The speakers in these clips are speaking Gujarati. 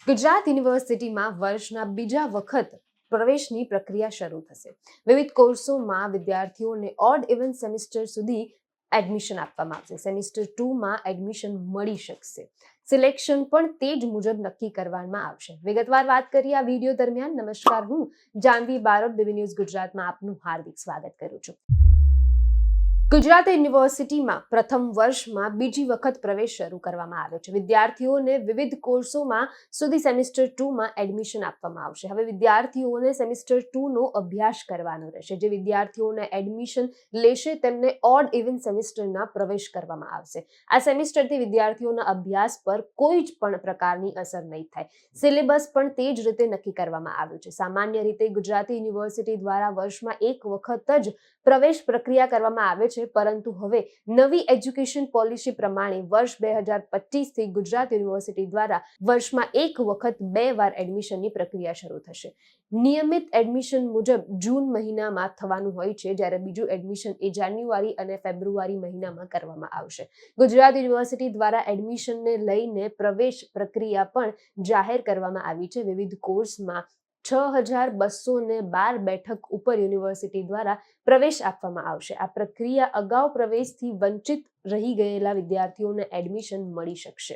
ગુજરાત યુનિવર્સિટીમાં વર્ષના બીજા વખત પ્રવેશની પ્રક્રિયા શરૂ થશે. વિવિધ કોર્સોમાં વિદ્યાર્થીઓને ઓડ ઇવન સેમિસ્ટર સુધી એડમિશન આપવામાં આવશે. સેમિસ્ટર 2માં એડમિશન મળી શકશે. સિલેક્શન પણ તે જ મુજબ નક્કી કરવામાં આવશે. વિગતવાર વાત કરીએ આ વિડીયો દરમિયાન. નમસ્કાર, હું જાનવી બારોટ, બીબી ન્યૂઝ ગુજરાતમાં આપનું હાર્દિક સ્વાગત કરું છું. ગુજરાત યુનિવર્સિટીમાં પ્રથમ વર્ષમાં બીજી વખત પ્રવેશ શરૂ કરવામાં આવ્યો છે. વિદ્યાર્થીઓને વિવિધ કોર્સોમાં સુધી સેમિસ્ટર 2માં એડમિશન આપવામાં આવશે. હવે વિદ્યાર્થીઓને સેમિસ્ટર 2નો અભ્યાસ કરવાનો રહેશે. જે વિદ્યાર્થીઓને એડમિશન લેશે તેમને ઓડ ઇવન સેમિસ્ટરના પ્રવેશ કરવામાં આવશે. આ સેમિસ્ટરથી વિદ્યાર્થીઓના અભ્યાસ પર કોઈ જ પણ પ્રકારની અસર નહીં થાય. સિલેબસ પણ તે જ રીતે નક્કી કરવામાં આવ્યું છે. સામાન્ય રીતે ગુજરાતી યુનિવર્સિટી દ્વારા વર્ષમાં એક વખત જ પ્રવેશ પ્રક્રિયા કરવામાં આવે છે, પરંતુ હવે નવી એજ્યુકેશન પોલિસી પ્રમાણે વર્ષ 2025થી ગુજરાત યુનિવર્સિટી દ્વારા વર્ષમાં એક વખત 2 વાર એડમિશનની પ્રક્રિયા શરૂ થશે. નિયમિત એડમિશન મુજબ જૂન મહિનામાં થવાનું હોય છે, જ્યારે બીજું એડમિશન એ જાન્યુઆરી અને ફેબ્રુઆરી મહિનામાં કરવામાં આવશે. ગુજરાત યુનિવર્સિટી દ્વારા એડમિશનને લઈને પ્રવેશ પ્રક્રિયા પણ જાહેર કરવામાં આવી છે. વિવિધ કોર્સમાં 6212 બેઠક ઉપર યુનિવર્સિટી દ્વારા પ્રવેશ આપવામાં આવશે. આ પ્રક્રિયા અગાઉ પ્રવેશથી વંચિત રહી ગયેલા વિદ્યાર્થીઓને એડમિશન મળી શકશે.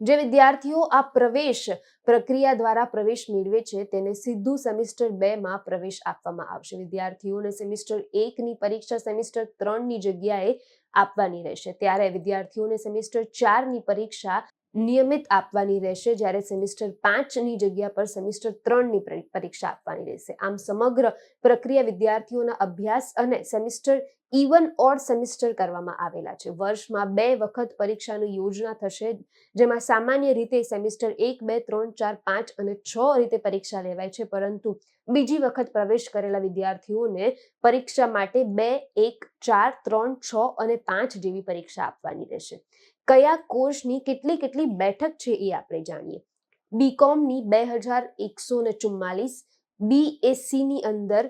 જે વિદ્યાર્થીઓ આ પ્રવેશ પ્રક્રિયા દ્વારા પ્રવેશ મેળવે છે તેને સીધું સેમિસ્ટર 2માં પ્રવેશ આપવામાં આવશે. વિદ્યાર્થીઓને સેમિસ્ટર 1ની પરીક્ષા સેમિસ્ટર 3ની જગ્યાએ આપવાની રહેશે. ત્યારે વિદ્યાર્થીઓને સેમિસ્ટર 4ની પરીક્ષા નિયમિત આપવાની રહેશે, જ્યારે સેમિસ્ટર 5ની જગ્યા પર સેમિસ્ટર 3ની પરીક્ષા આપવાની રહેશે. આમ સમગ્ર પ્રક્રિયા વિદ્યાર્થીઓના અભ્યાસ અને સેમિસ્ટર ઇવન ઓડ સેમિસ્ટર કરવામાં આવેલા છે. વર્ષમાં 2 વખત પરીક્ષાની યોજના થશે, જેમાં સામાન્ય રીતે સેમિસ્ટર 1, 2, 3, 4, 5 અને 6 રીતે પરીક્ષા લેવાય છે, પરંતુ બીજી વખત પ્રવેશ કરેલા વિદ્યાર્થીઓને પરીક્ષા માટે 2, 1, 4, 3, 6 અને 5 જેવી પરીક્ષા આપવાની રહેશે. કયા કોર્સની કેટલી બેઠક છે એ આપણે જાણીએ. બીકોમની 2144, બીએસસીની અંદર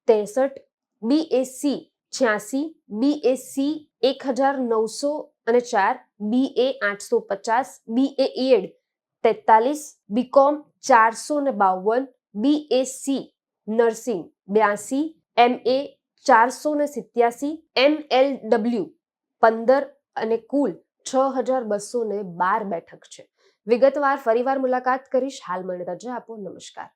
63, BSc 86, BSc 1904, BA 850, BA Ed 43, BCom 452, BSc nursing 82, MA 487, MLW 15 અને કુલ 6212 બેઠક છે. વિગતવાર ફરીવાર મુલાકાત કરીશ. હાલ મને રજા આપો. નમસ્કાર.